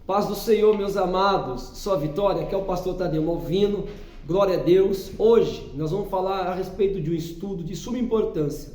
Paz do Senhor, meus amados, sua vitória, aqui é o pastor Tadeu Malvino, glória a Deus. Hoje nós vamos falar a respeito de um estudo de suma importância.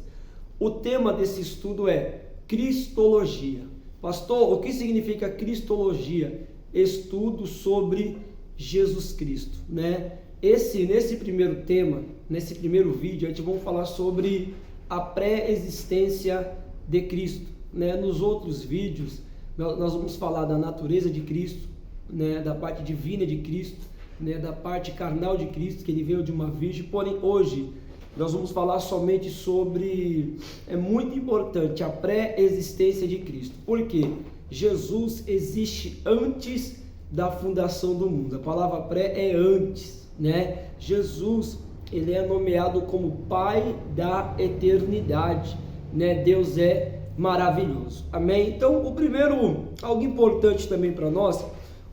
O tema desse estudo é Cristologia. Pastor, o que significa Cristologia? Estudo sobre Jesus Cristo, né? Nesse primeiro tema, nesse primeiro vídeo, a gente vai falar sobre a pré-existência de Cristo, né? Nos outros vídeos, nós vamos falar da natureza de Cristo, né? Da parte divina de Cristo, né? Da parte carnal de Cristo, que ele veio de uma virgem. Porém, hoje, nós vamos falar somente sobre, é muito importante, a pré-existência de Cristo. Por quê? Jesus existe antes da fundação do mundo. A palavra pré é antes, né? Jesus, ele é nomeado como Pai da eternidade, né? Deus é maravilhoso, amém? Então, o primeiro, algo importante também para nós,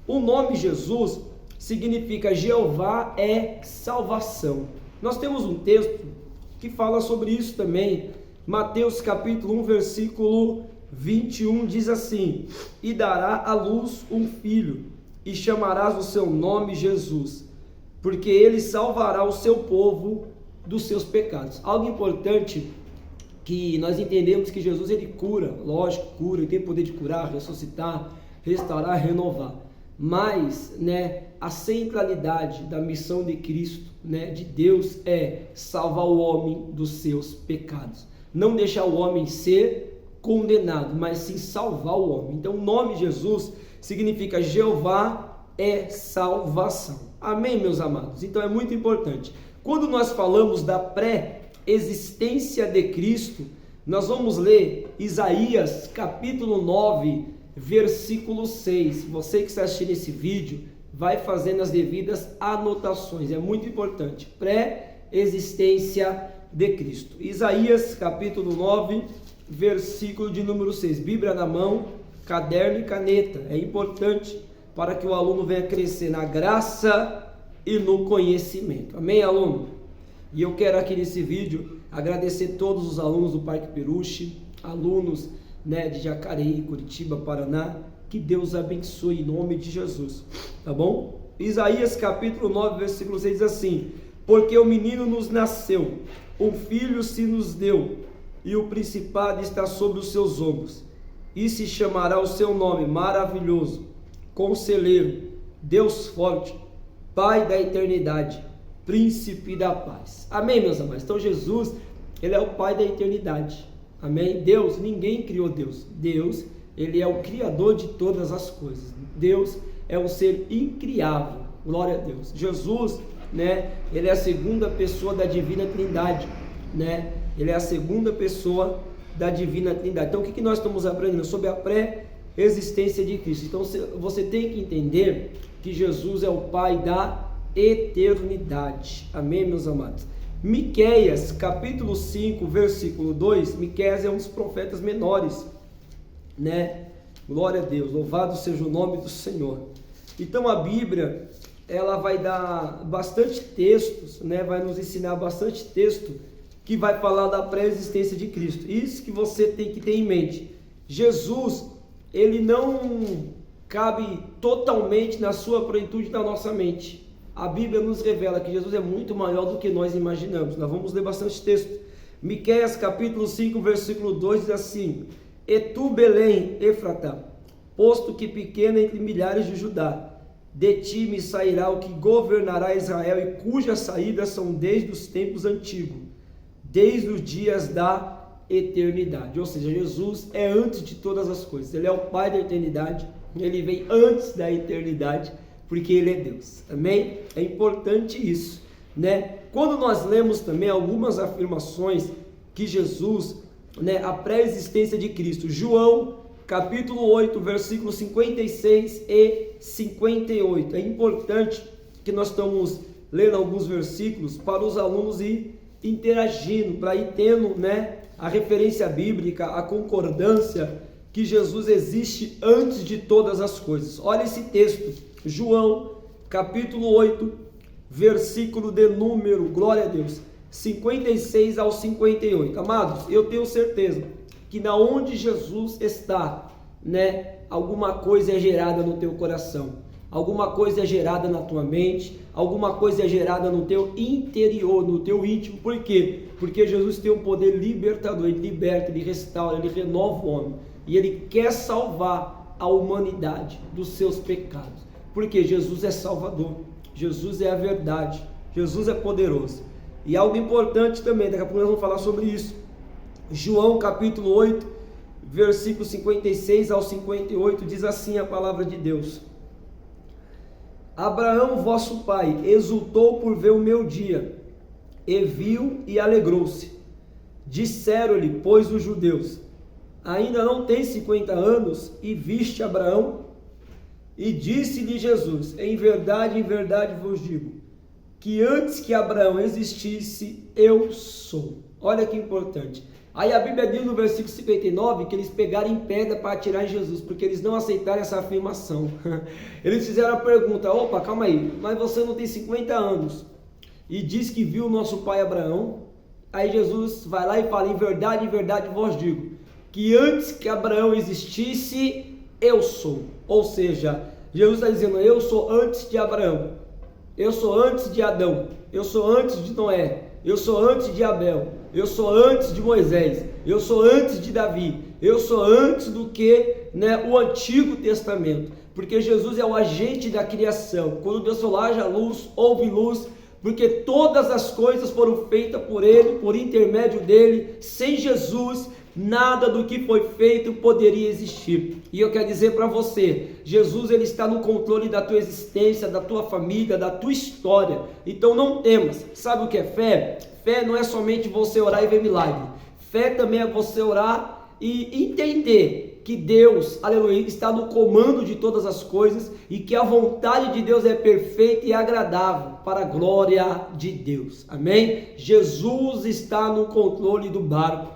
o nome Jesus significa Jeová é salvação. Nós temos um texto que fala sobre isso também. Mateus capítulo 1, versículo 21 diz assim: e dará à luz um filho, e chamarás o seu nome Jesus, porque ele salvará o seu povo dos seus pecados. Algo importante que nós entendemos que Jesus, ele cura, lógico, cura, ele tem poder de curar, ressuscitar, restaurar, renovar. Mas, né, a centralidade da missão de Cristo, né, de Deus, é salvar o homem dos seus pecados. Não deixar o homem ser condenado, mas sim salvar o homem. Então, o nome Jesus significa Jeová é salvação. Amém, meus amados? Então, é muito importante. Quando nós falamos da pré-existência de Cristo, nós vamos ler Isaías capítulo 9, versículo 6. Você que está assistindo esse vídeo, vai fazendo as devidas anotações, é muito importante. Pré-existência de Cristo. Isaías capítulo 9, versículo de número 6. Bíblia na mão, caderno e caneta. É importante para que o aluno venha crescer na graça e no conhecimento. Amém, aluno? E eu quero aqui nesse vídeo agradecer todos os alunos do Parque Peruche, alunos, né, de Jacareí, Curitiba, Paraná. Que Deus abençoe em nome de Jesus, tá bom? Isaías capítulo 9, versículo 6 diz assim: porque o menino nos nasceu, um filho se nos deu, e o principado está sobre os seus ombros, e se chamará o seu nome maravilhoso, Conselheiro, Deus forte, Pai da eternidade, Príncipe da paz. Amém, meus amados? Então Jesus, ele é o Pai da eternidade. Amém? Deus, ninguém criou Deus. Deus, ele é o Criador de todas as coisas. Deus é um ser incriável. Glória a Deus. Jesus, né? Ele é a segunda pessoa da divina trindade, né? Ele é a segunda pessoa da divina trindade. Então, o que nós estamos aprendendo? Sobre a pré-existência de Cristo. Então, você tem que entender que Jesus é o Pai da eternidade. Amém, meus amados? Miqueias, capítulo 5, versículo 2, Miqueias é um dos profetas menores, né? Glória a Deus, louvado seja o nome do Senhor. Então a Bíblia, ela vai dar bastante textos, né? Vai nos ensinar bastante texto que vai falar da pré-existência de Cristo. Isso que você tem que ter em mente. Jesus, ele não cabe totalmente na sua plenitude na nossa mente. A Bíblia nos revela que Jesus é muito maior do que nós imaginamos. Nós vamos ler bastante texto. Miqueias capítulo 5, versículo 2 diz assim: e tu, Belém, Efratá, posto que pequena entre milhares de Judá, de ti me sairá o que governará Israel, e cujas saídas são desde os tempos antigos, desde os dias da eternidade. Ou seja, Jesus é antes de todas as coisas. Ele é o Pai da eternidade. Ele vem antes da eternidade, porque ele é Deus. Amém? É importante isso, né? Quando nós lemos também algumas afirmações que Jesus, né, a pré-existência de Cristo, João capítulo 8, versículos 56 e 58. É importante que nós estamos lendo alguns versículos para os alunos ir interagindo, para ir tendo, né, a referência bíblica, a concordância que Jesus existe antes de todas as coisas. Olha esse texto, João capítulo 8, versículo de número, glória a Deus, 56 ao 58. Amados, eu tenho certeza que na onde Jesus está, né, alguma coisa é gerada no teu coração, alguma coisa é gerada na tua mente, alguma coisa é gerada no teu interior, no teu íntimo. Por quê? Porque Jesus tem um poder libertador, ele liberta, ele restaura, ele renova o homem, e ele quer salvar a humanidade dos seus pecados, porque Jesus é Salvador, Jesus é a verdade, Jesus é poderoso. E algo importante também, daqui a pouco nós vamos falar sobre isso. João capítulo 8, versículo 56 ao 58, diz assim a palavra de Deus: Abraão, vosso pai, exultou por ver o meu dia, e viu e alegrou-se. Disseram-lhe, pois, os judeus: ainda não tens 50 anos e viste Abraão? E disse-lhe Jesus: em verdade vos digo, que antes que Abraão existisse, eu sou. Olha que importante. Aí a Bíblia diz no versículo 59 que eles pegaram em pedra para atirar em Jesus, porque eles não aceitaram essa afirmação. Eles fizeram a pergunta: opa, calma aí, mas você não tem 50 anos e diz que viu o nosso pai Abraão? Aí Jesus vai lá e fala: em verdade vos digo, que antes que Abraão existisse, eu sou. Ou seja, Jesus está dizendo: eu sou antes de Abraão, eu sou antes de Adão, eu sou antes de Noé, eu sou antes de Abel, eu sou antes de Moisés, eu sou antes de Davi, eu sou antes do que o Antigo Testamento, porque Jesus é o agente da criação. Quando Deus falou: haja luz, houve luz, porque todas as coisas foram feitas por Ele, por intermédio dEle. Sem Jesus, nada do que foi feito poderia existir. E eu quero dizer para você, Jesus, ele está no controle da tua existência, da tua família, da tua história. Então não temas. Sabe o que é fé? Fé não é somente você orar e ver milagre. Fé também é você orar e entender que Deus, aleluia, está no comando de todas as coisas e que a vontade de Deus é perfeita e agradável para a glória de Deus. Amém? Jesus está no controle do barco,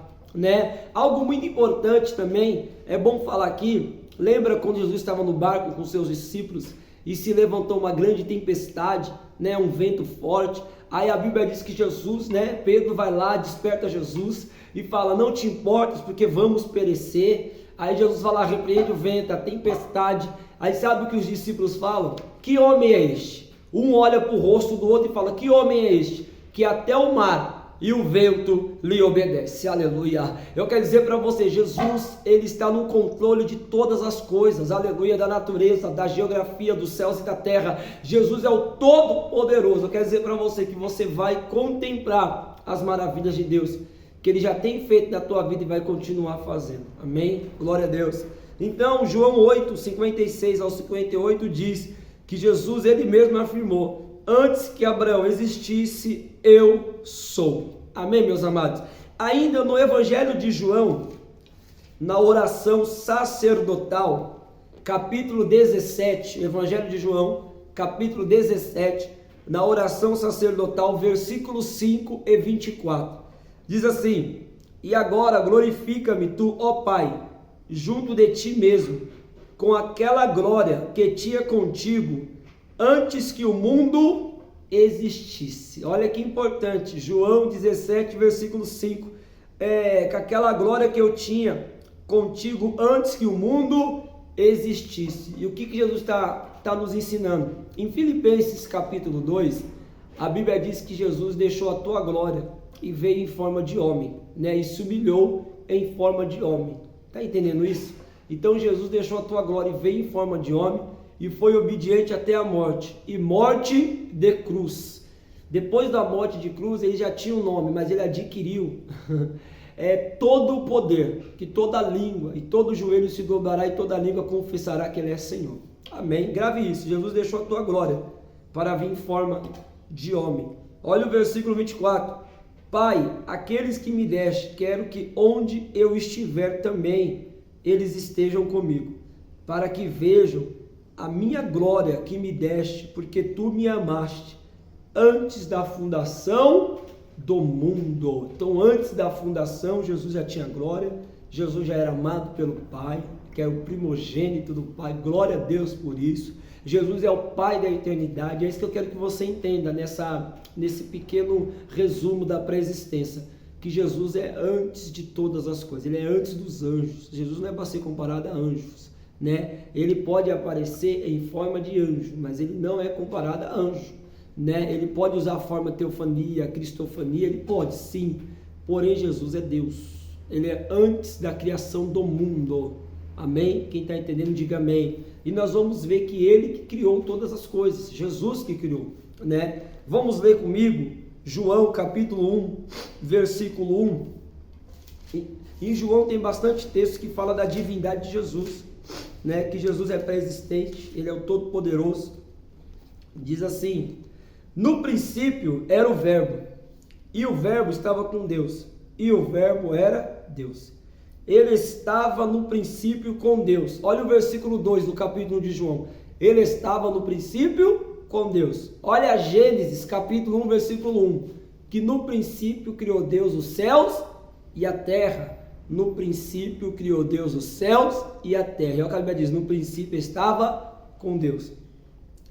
Algo muito importante também, é bom falar aqui. Lembra quando Jesus estava no barco com seus discípulos e se levantou uma grande tempestade, um vento forte? Aí a Bíblia diz que Jesus, Pedro vai lá, desperta Jesus e fala: não te importes, porque vamos perecer. Aí Jesus vai lá, repreende o vento, a tempestade. Aí sabe o que os discípulos falam? Que homem é este? Um olha para o rosto do outro e fala: que homem é este? Que até o mar e o vento lhe obedece. Aleluia. Eu quero dizer para você, Jesus, ele está no controle de todas as coisas, aleluia, da natureza, da geografia, dos céus e da terra. Jesus é o Todo-Poderoso. Eu quero dizer para você que você vai contemplar as maravilhas de Deus, que ele já tem feito na tua vida e vai continuar fazendo. Amém? Glória a Deus. Então, João 8, 56 ao 58 diz que Jesus, ele mesmo afirmou: antes que Abraão existisse, eu sou. Amém, meus amados? Ainda no Evangelho de João, na oração sacerdotal, capítulo 17, Evangelho de João, capítulo 17, na oração sacerdotal, versículos 5 e 24, diz assim: e agora glorifica-me tu, ó Pai, junto de ti mesmo, com aquela glória que tinha contigo antes que o mundo existisse. Olha que importante, João 17, versículo 5, com aquela glória que eu tinha contigo antes que o mundo existisse. E o que Jesus está nos ensinando? Em Filipenses capítulo 2, a Bíblia diz que Jesus deixou a tua glória e veio em forma de homem, e se humilhou em forma de homem. Está entendendo isso? Então Jesus deixou a tua glória e veio em forma de homem e foi obediente até a morte, e morte de cruz. Depois da morte de cruz, ele já tinha um nome, mas ele adquiriu todo o poder, que toda língua e todo joelho se dobrará e toda língua confessará que ele é Senhor. Amém? Grave isso, Jesus deixou a tua glória para vir em forma de homem. Olha o versículo 24. Pai, aqueles que me deste, quero que onde eu estiver também eles estejam comigo, para que vejam a minha glória que me deste, porque tu me amaste antes da fundação do mundo. Então, antes da fundação, Jesus já tinha glória, Jesus já era amado pelo Pai, que é o primogênito do Pai. Glória a Deus por isso. Jesus é o Pai da eternidade. É isso que eu quero que você entenda nesse pequeno resumo da pré-existência, que Jesus é antes de todas as coisas, ele é antes dos anjos. Jesus não é para ser comparado a anjos, né? Ele pode aparecer em forma de anjo, mas ele não é comparado a anjo, né? Ele pode usar a forma teofania, cristofania, ele pode sim, porém Jesus é Deus, ele é antes da criação do mundo, amém? Quem está entendendo diga amém. E nós vamos ver que ele que criou todas as coisas, Jesus que criou, né? Vamos ler comigo João capítulo 1, versículo 1. Em João tem bastante texto que fala da divindade de Jesus, né? Que Jesus é pré-existente, ele é o Todo-Poderoso. Diz assim: no princípio era o Verbo, e o Verbo estava com Deus, e o Verbo era Deus. Ele estava no princípio com Deus. Olha o versículo 2 do capítulo 1 de João. Ele estava no princípio com Deus. Olha Gênesis capítulo 1, versículo 1. Que no princípio criou Deus os céus e a terra. No princípio criou Deus os céus e a terra. E olha o que a Bíblia diz, no princípio estava com Deus.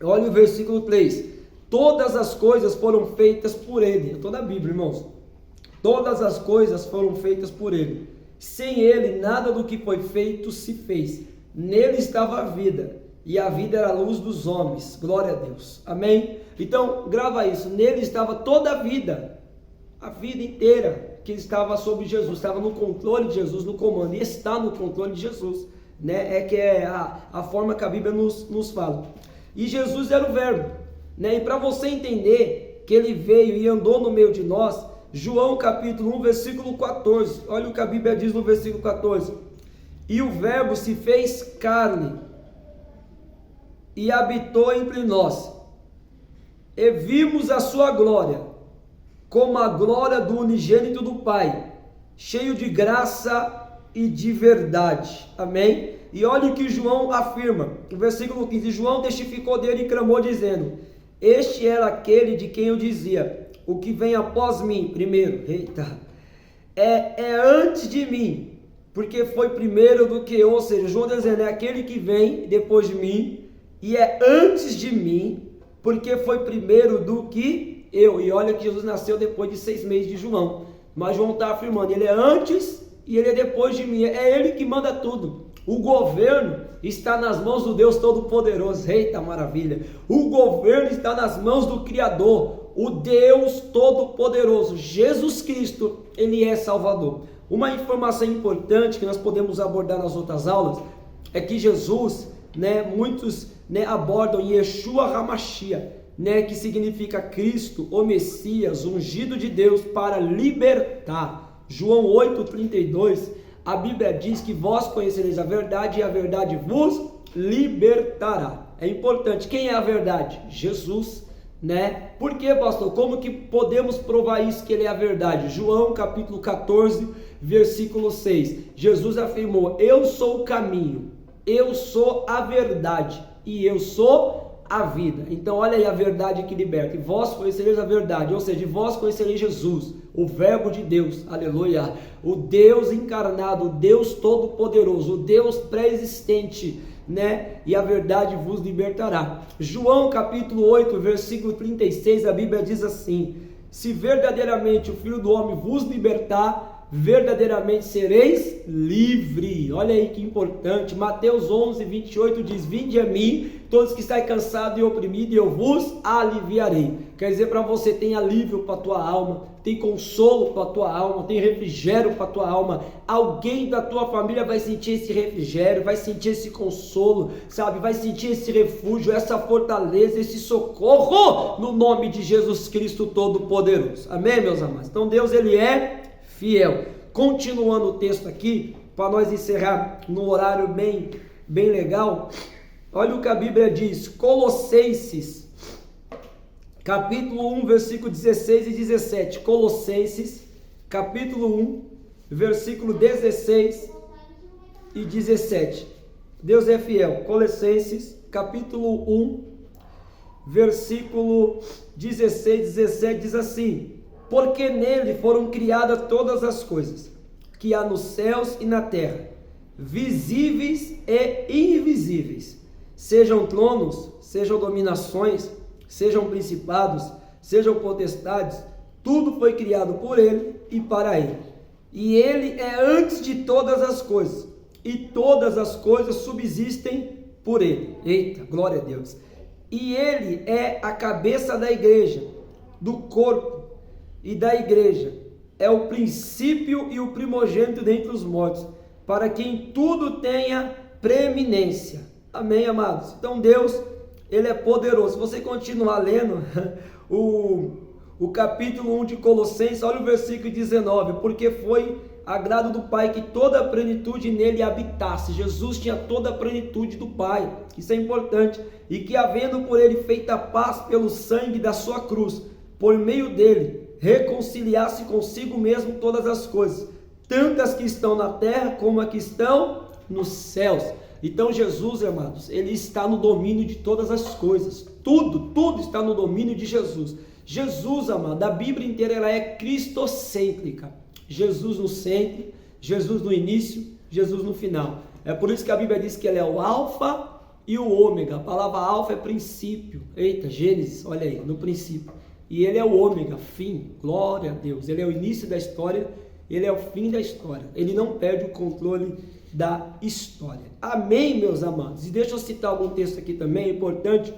Olha o versículo 3. Todas as coisas foram feitas por ele. Eu estou na Bíblia, irmãos. Todas as coisas foram feitas por ele. Sem ele, nada do que foi feito se fez. Nele estava a vida, e a vida era a luz dos homens. Glória a Deus. Amém? Então, grava isso. Nele estava toda a vida inteira, que estava sobre Jesus, estava no controle de Jesus, no comando, e está no controle de Jesus, né? É a forma que a Bíblia nos fala. E Jesus era o Verbo, né? E para você entender que ele veio e andou no meio de nós, João capítulo 1, versículo 14, olha o que a Bíblia diz no versículo 14: e o Verbo se fez carne e habitou entre nós, e vimos a sua glória, como a glória do unigênito do Pai, cheio de graça e de verdade. Amém? E olha o que João afirma, no versículo 15: João testificou dele e clamou dizendo: este era aquele de quem eu dizia, o que vem após mim, primeiro, é antes de mim, porque foi primeiro do que eu. Ou seja, João está dizendo, é aquele que vem depois de mim, e é antes de mim, porque foi primeiro do que eu. E olha que Jesus nasceu depois de 6 meses de João, mas João está afirmando, ele é antes e ele é depois de mim, é ele que manda tudo. O governo está nas mãos do Deus Todo-Poderoso. Eita maravilha! O governo está nas mãos do Criador, o Deus Todo-Poderoso. Jesus Cristo, ele é Salvador. Uma informação importante que nós podemos abordar nas outras aulas é que Jesus, muitos abordam Yeshua HaMashiach, que significa Cristo, o Messias, ungido de Deus para libertar. João 8,32, a Bíblia diz que vós conhecereis a verdade e a verdade vos libertará. É importante, quem é a verdade? Jesus, Por que, pastor? Como que podemos provar isso, que ele é a verdade? João capítulo 14, versículo 6, Jesus afirmou: eu sou o caminho, eu sou a verdade e eu sou a vida. Então olha aí a verdade que liberta. E vós conhecereis a verdade, ou seja, vós conhecereis Jesus, o Verbo de Deus, aleluia, o Deus encarnado, o Deus Todo-Poderoso, o Deus pré-existente, e a verdade vos libertará. João capítulo 8, versículo 36, a Bíblia diz assim: se verdadeiramente o Filho do Homem vos libertar, verdadeiramente sereis livre. Olha aí que importante. Mateus 11, 28 diz: vinde a mim, todos que estáis cansados e oprimidos, e eu vos aliviarei. Quer dizer para você, tem alívio para a tua alma, tem consolo para a tua alma, tem refrigério para a tua alma. Alguém da tua família vai sentir esse refrigério, vai sentir esse consolo, sabe? Vai sentir esse refúgio, essa fortaleza, esse socorro, no nome de Jesus Cristo Todo-Poderoso. Amém, meus amados? Então Deus, ele é fiel. Continuando o texto aqui, para nós encerrar no horário bem legal, olha o que a Bíblia diz, Colossenses, capítulo 1, versículo 16 e 17, Colossenses, capítulo 1, versículo 16 e 17, Deus é fiel. Colossenses, capítulo 1, versículo 16 e 17 diz assim: porque nele foram criadas todas as coisas, que há nos céus e na terra, visíveis e invisíveis, sejam tronos, sejam dominações, sejam principados, sejam potestades, tudo foi criado por ele e para ele. E ele é antes de todas as coisas, e todas as coisas subsistem por ele. Eita, glória a Deus. E ele é a cabeça da igreja, do corpo e da igreja. É o princípio e o primogênito dentre os mortos, para que em tudo tenha preeminência. Amém, amados? Então Deus, ele é poderoso. Se você continuar lendo o capítulo 1 de Colossenses, olha o versículo 19, porque foi agrado do Pai que toda a plenitude nele habitasse. Jesus tinha toda a plenitude do Pai, isso é importante, e que havendo por ele feita a paz pelo sangue da sua cruz, por meio dele reconciliasse consigo mesmo todas as coisas, tanto as que estão na terra como as que estão nos céus. Então Jesus, amados, ele está no domínio de todas as coisas, tudo está no domínio de Jesus. Jesus, amado, a Bíblia inteira ela é cristocêntrica. Jesus no centro, Jesus no início, Jesus no final. É por isso que a Bíblia diz que ele é o alfa e o ômega. A palavra alfa é princípio. Eita, Gênesis, olha aí, no princípio. E ele é o ômega, fim. Glória a Deus. Ele é o início da história, ele é o fim da história. Ele não perde o controle da história. Amém, meus amados? E deixa eu citar algum texto aqui também, é importante.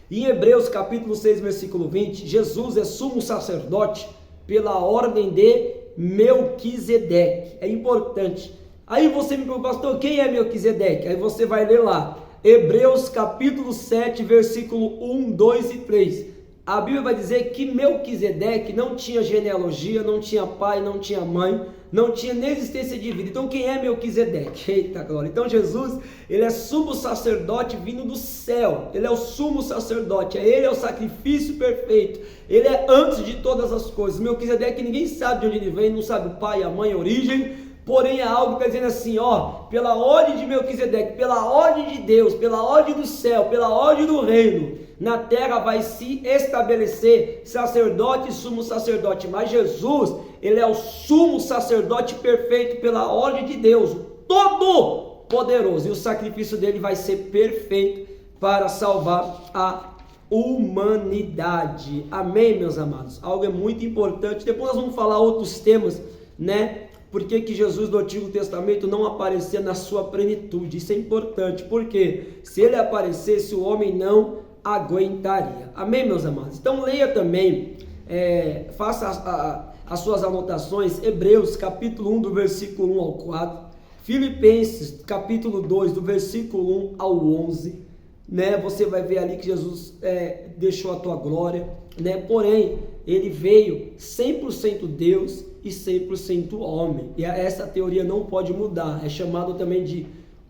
Em Hebreus capítulo 6, versículo 20, Jesus é sumo sacerdote pela ordem de Melquisedeque. É importante. Aí você me pergunta, pastor, quem é Melquisedeque? Aí você vai ler lá, Hebreus capítulo 7, versículo 1, 2 e 3. A Bíblia vai dizer que Melquisedeque não tinha genealogia, não tinha pai, não tinha mãe, não tinha nem existência de vida. Então quem é Melquisedeque? Eita glória! Então Jesus, ele é sumo sacerdote vindo do céu, ele é o sumo sacerdote, ele é o sacrifício perfeito, ele é antes de todas as coisas. Melquisedeque ninguém sabe de onde ele vem, não sabe o pai, a mãe, a origem, porém é algo que está dizendo assim, ó, pela ordem de Melquisedeque, pela ordem de Deus, pela ordem do céu, pela ordem do reino, na terra vai se estabelecer sacerdote e sumo sacerdote. Mas Jesus, ele é o sumo sacerdote perfeito pela ordem de Deus, todo poderoso, e o sacrifício dele vai ser perfeito para salvar a humanidade. Amém, meus amados? Algo é muito importante. Depois nós vamos falar outros temas, né? Por que Jesus do Antigo Testamento não aparecia na sua plenitude? Isso é importante, porque se ele aparecesse, o homem não aguentaria. Amém, meus amados? Então leia também, faça as suas anotações, Hebreus capítulo 1 do versículo 1 ao 4, Filipenses capítulo 2 do versículo 1 ao 11, né? Você vai ver ali que Jesus deixou a tua glória, né? Porém, ele veio 100% Deus e 100% homem, e essa teoria não pode mudar, é chamado também de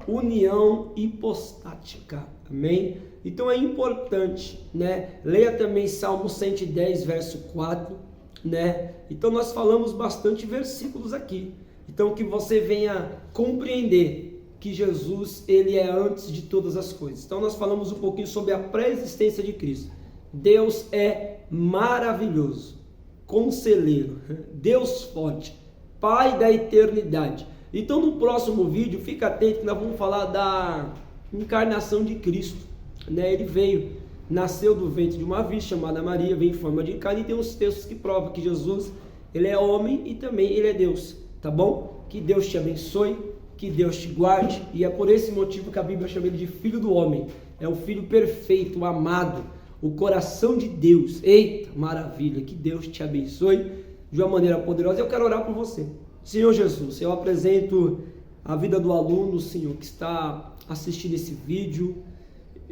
união hipostática. Amém? Então é importante, né? Leia também Salmo 110, verso 4, né? Então nós falamos bastante versículos aqui. Então que você venha compreender que Jesus, ele é antes de todas as coisas. Então nós falamos um pouquinho sobre a pré-existência de Cristo. Deus é maravilhoso, conselheiro, Deus forte, Pai da eternidade. Então no próximo vídeo, fica atento que nós vamos falar da encarnação de Cristo, né? Ele veio, nasceu do ventre de uma virgem chamada Maria, veio em forma de carne, e tem uns textos que provam que Jesus, ele é homem e também ele é Deus, tá bom? Que Deus te abençoe, que Deus te guarde, e é por esse motivo que a Bíblia chama ele de Filho do Homem, é o Filho perfeito, o amado, o coração de Deus. Eita, maravilha, que Deus te abençoe de uma maneira poderosa. Eu quero orar por você. Senhor Jesus, eu apresento a vida do aluno, Senhor, que está assistindo esse vídeo,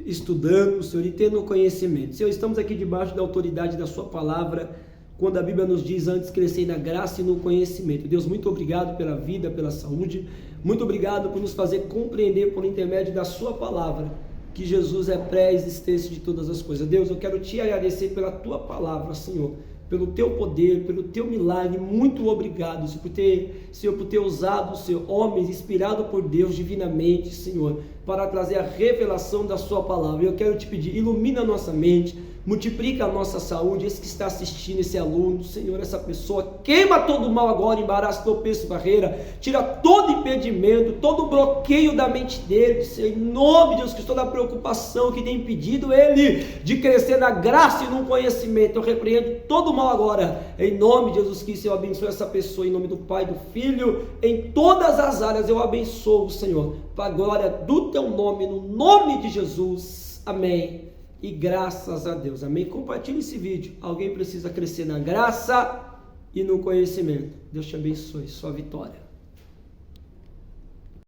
estudando, Senhor, e tendo conhecimento. Senhor, estamos aqui debaixo da autoridade da sua palavra, quando a Bíblia nos diz antes crescer na graça e no conhecimento. Deus, muito obrigado pela vida, pela saúde, muito obrigado por nos fazer compreender por intermédio da sua palavra que Jesus é pré-existência de todas as coisas. Deus, eu quero te agradecer pela tua palavra, Senhor, pelo teu poder, pelo teu milagre. Muito obrigado, Senhor, por ter usado, Senhor, homens inspirados por Deus divinamente, Senhor, para trazer a revelação da sua palavra. Eu quero te pedir, ilumina a nossa mente, multiplica a nossa saúde. Esse que está assistindo, esse aluno, Senhor, essa pessoa, queima todo o mal agora, embaraço, tropeço, barreira, tira todo impedimento, todo bloqueio da mente dele, Senhor, em nome de Jesus Cristo, toda a preocupação que tem impedido ele de crescer na graça e no conhecimento, eu repreendo todo o mal agora, em nome de Jesus Cristo. Eu abençoo essa pessoa, em nome do Pai, do Filho, em todas as áreas eu abençoo, Senhor, para a glória do teu nome, no nome de Jesus, amém. E graças a Deus, amém. Compartilhe esse vídeo. Alguém precisa crescer na graça e no conhecimento. Deus te abençoe. Sua vitória.